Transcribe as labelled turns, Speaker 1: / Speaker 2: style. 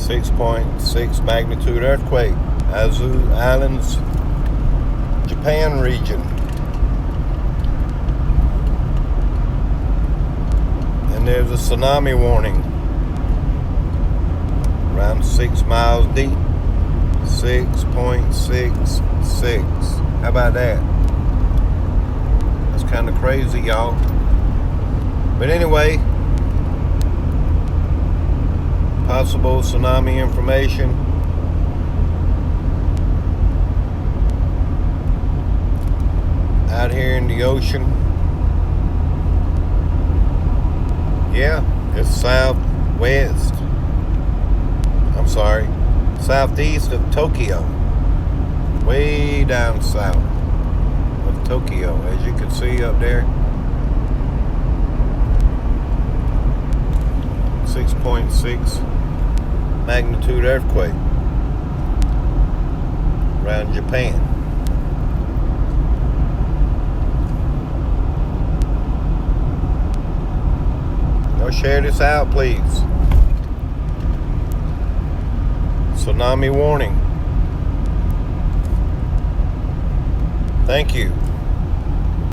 Speaker 1: 6.6 magnitude earthquake, Azu Islands, Japan region. And there's a tsunami warning around 6 miles deep. 6.66. How about that? That's kind of crazy, y'all. But anyway, possible tsunami information. Out here in the ocean. Yeah, it's southwest. I'm sorry, southeast of Tokyo. Way down south of Tokyo, as you can see up there. 6.6 magnitude earthquake around Japan. Y'all share this out, please. Tsunami warning. Thank you.